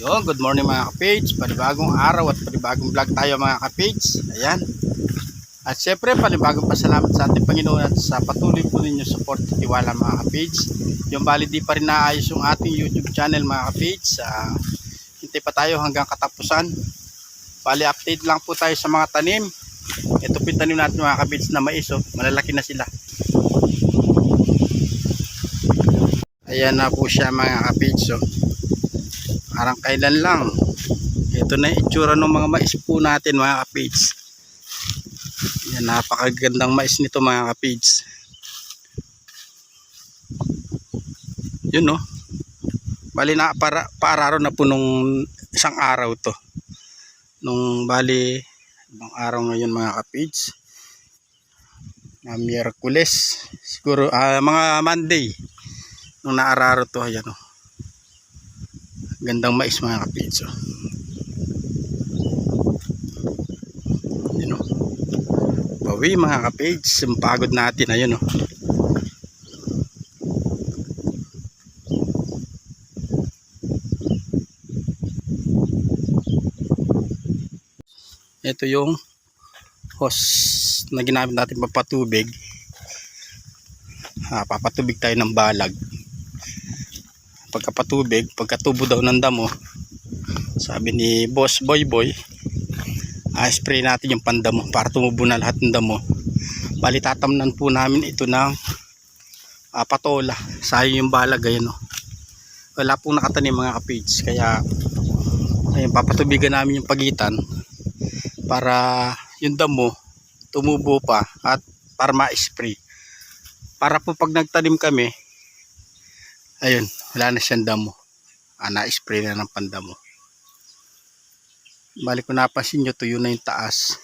Yo, good morning mga ka-page. Panibagong araw at panibagong vlog tayo mga ka-page. Ayan. At syempre, panibagong pasalamat sa ating Panginoon at sa patuloy po ninyo support at tiwala mga ka-page. Yung bali di pa rin naayos yung ating YouTube channel mga ka-page. Hintay pa tayo hanggang katapusan. Bali update lang po tayo sa mga tanim. Ito po yung tanim natin mga ka-page na mais. Malalaki na sila. Ayan na po siya mga ka-page. Parang kailan lang. Ito na yung itsura ng mga mais po natin mga ka-page. Yan, napakagandang mais nito mga ka-page. Yun no. Bali na paararo na po nung isang araw to. Nung bali ibang araw ngayon mga ka-page. Miyerkules. Siguro mga Monday. Nung naararo to. Ayan o. Gandang mais mga ka-page. Yun o. Bawi mga ka-page. Yung pagod natin. Ayun o. Ito yung hose na ginamit natin papatubig. Papatubig tayo ng balag. Pagkapatubig, pagkatubo daw ng damo, sabi ni Boss Boy, spray natin yung pandamo para tumubo na lahat ng damo. Bali tatamnan po namin ito ng patola. Sayang yung balag, ayun o. Wala pong nakatanim mga ka-page, kaya ayun, papatubigan namin yung pagitan para yung damo tumubo pa at para ma-spray. Para po pag nagtanim kami, ayun, wala na siyang damo. Na-spray na ng pandamo. Bali kung napansin nyo, tuyo na yung taas.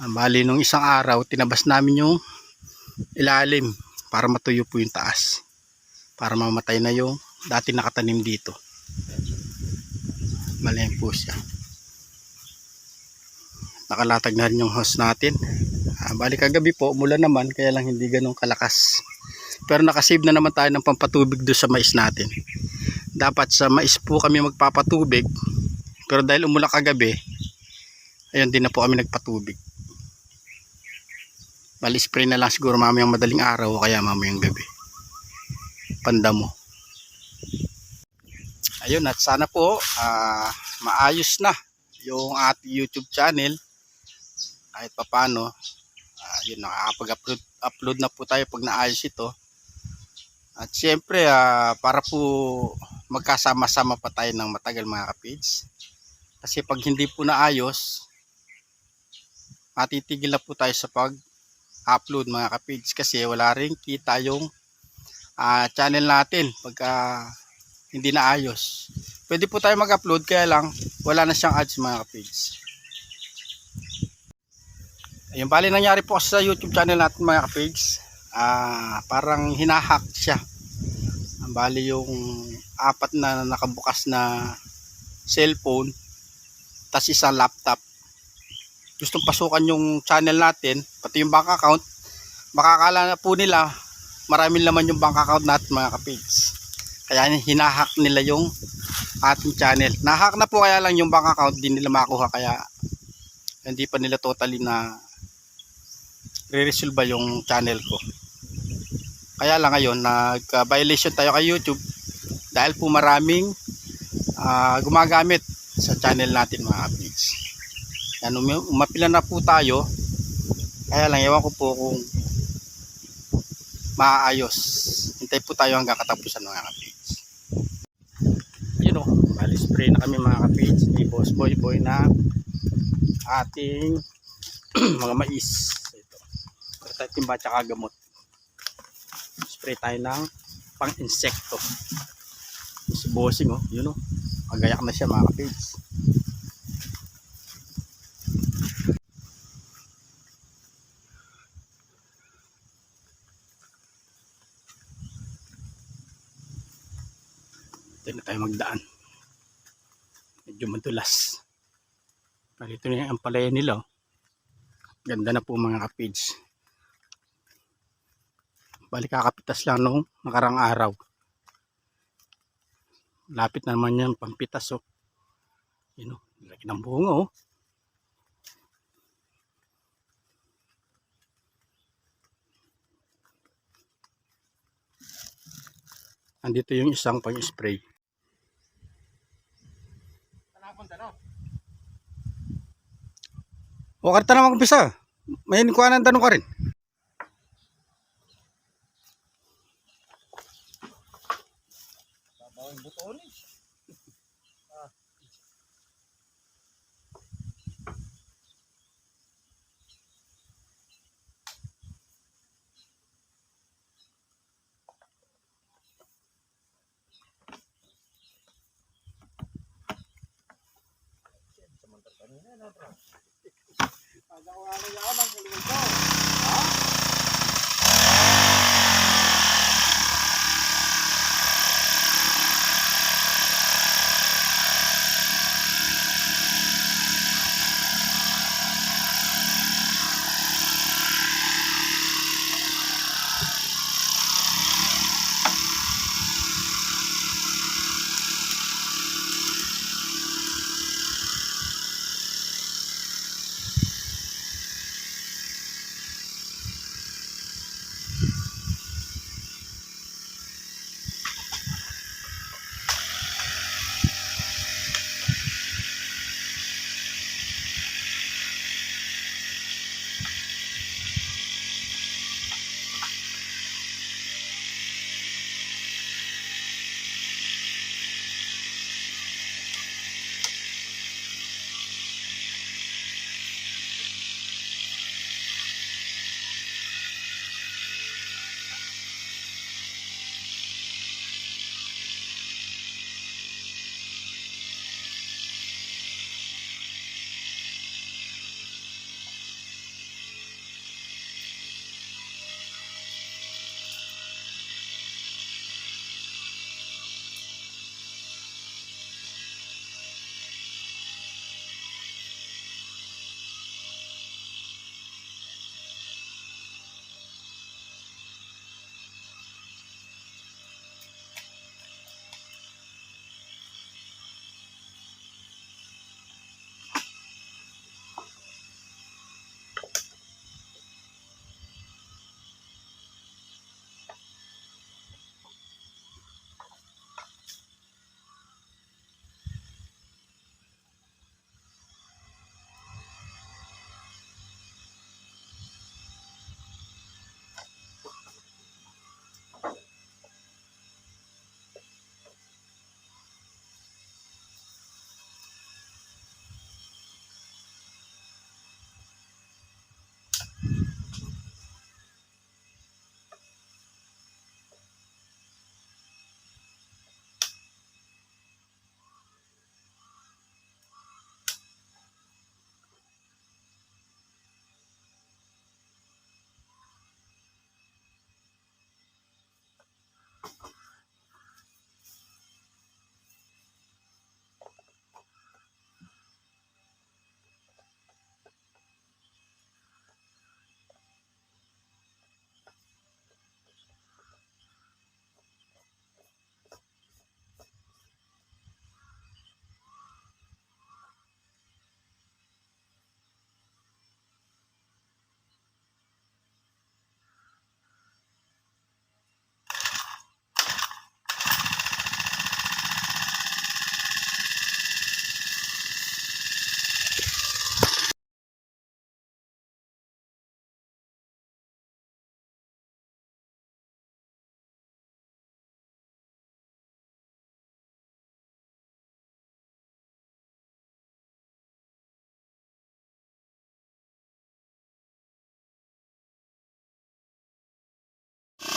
Bali nung isang araw, tinabas namin yung ilalim para matuyo po yung taas. Para mamatay na yung dati nakatanim dito. Bali po siya. Nakalatag na rin yung hose natin. Bali kagabi po, umulan naman, kaya lang hindi ganun kalakas. Pero nakasave na naman tayo ng pampatubig doon sa mais natin. Dapat sa mais po kami magpapatubig. Pero dahil umulan kagabi, ayun din na po kami nagpatubig. Bali spray na lang siguro mamayang madaling araw o kaya mamayang gabi. Pandamo. Ayun, at sana po maayos na yung ating YouTube channel. Kahit papano, yun, nakakapag-upload na po tayo pag naayos ito. At syempre para po magkasama-sama pa tayo ng matagal mga ka-page. Kasi pag hindi po naayos, matitigil na po tayo sa pag-upload mga ka-page. Kasi wala rin kita yung channel natin pagka hindi naayos. Pwede po tayo mag-upload, kaya lang wala na siyang ads mga ka-page. Ayun, bali nangyari po sa YouTube channel natin mga ka-page. Parang hinahack siya. Bali yung apat na nakabukas na cellphone, tas isang laptop, gustong pasukan yung channel natin, pati yung bank account. Makakala na po nila maraming laman yung bank account natin mga ka-page. Kaya hinahack nila yung ating channel. Nahack na po, kaya lang yung bank account di nila makuha, kaya hindi pa nila totally na re-resolve yung channel ko. Kaya lang ngayon nag-violation tayo kay YouTube dahil po maraming gumagamit sa channel natin mga ka-page. Yan, umapila na po tayo. Kaya lang ewan ko po kung maayos. Hintay po tayo hanggang katapusan mga ka-page. Yun o, bali spray na kami mga ka-page ni Boss Boy na ating mga mais. Ito, tayo timba tsaka gamot. Spray tayo ng pang-insekto. Si Bossing oh, yun oh. Magayak na siya mga ka-page. Ito na tayo magdaan. Medyo madulas. Ito na yung ampalaya nila oh. Ganda na po mga ka-page. Balik kakapitas lang nung nakarang araw. Lapit na naman yan pampitas. Oh. Yun, oh. Laki ng bunga. Oh. Andito yung isang pang-spray. O, karta na mag-umpisa. May kuha ng tanong ka rin. Babawang buton eh.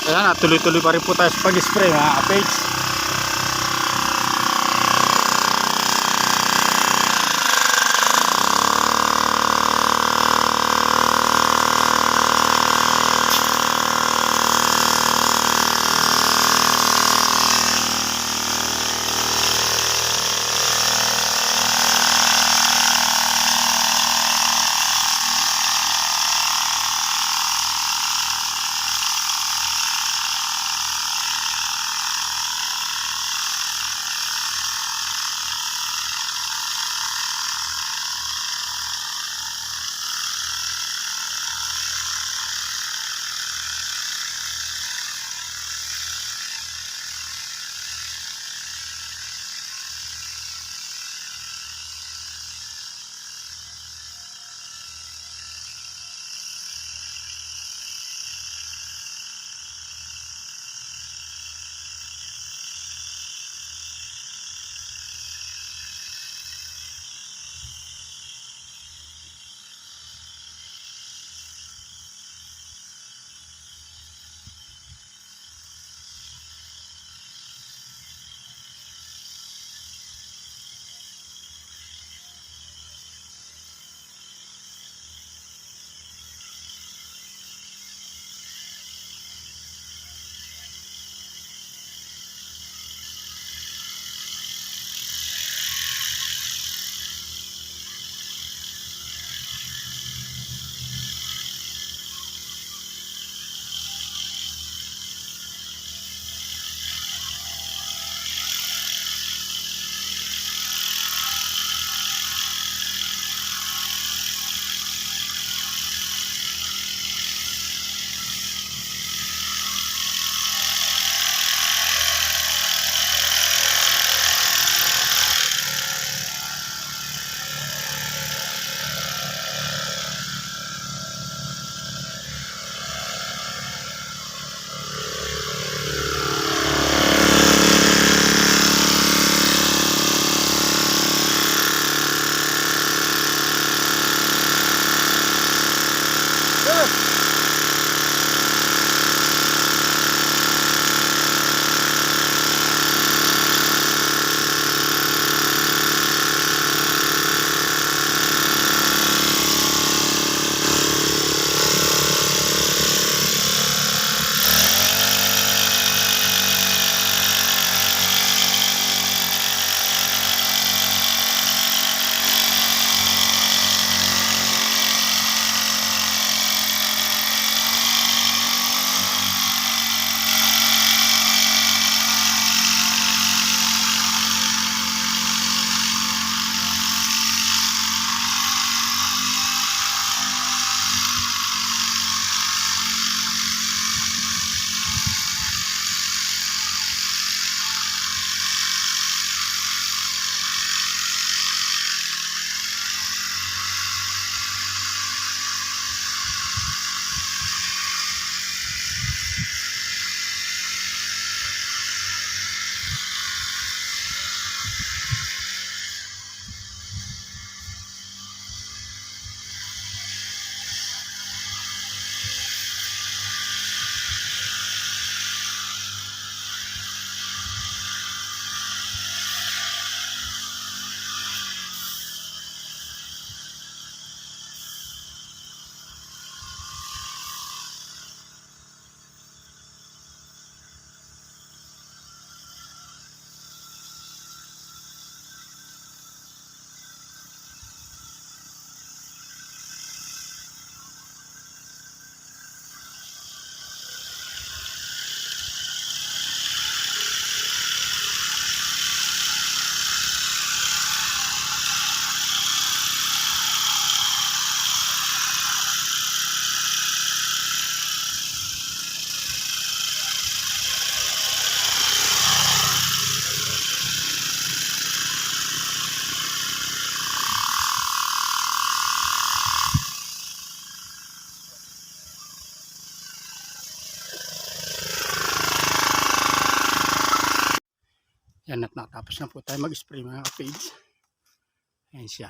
Ayan, tuloy-tuloy pa rin po tayo sa pag-spray mga kapage. Nakatapos na po tayo mag-spray mga kapage. Ayan siya.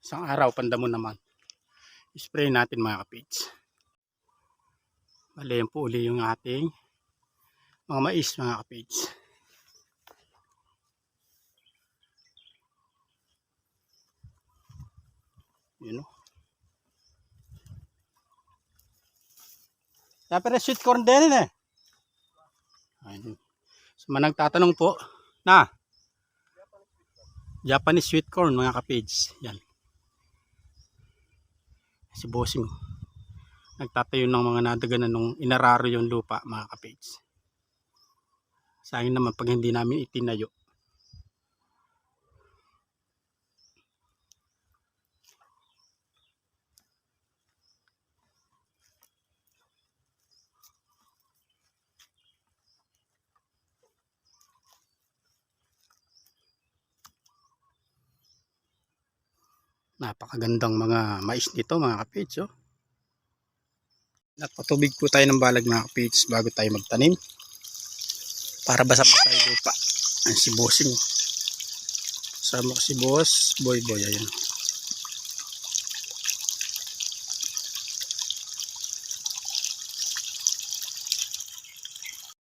Isang araw pandamo naman. Spray natin mga kapage. Bale, yan po uli yung ating mga mais mga kapage. Yun o. Pero sweet corn din eh. Ayun. So, nagtatanong po na Japanese sweet corn mga kapage. Yan. Si bossing nagtatayo ng mga nadaganan nung inararo yung lupa mga kapage. Sayang naman pag hindi namin itinayo. Napakagandang mga mais nito mga kapage. Oh. Nagpatubig po tayo ng balag mga kapage bago tayo magtanim. Para basa-basa yung lupa. Ang si bossing. Sama ko si boss, boy. Ayun.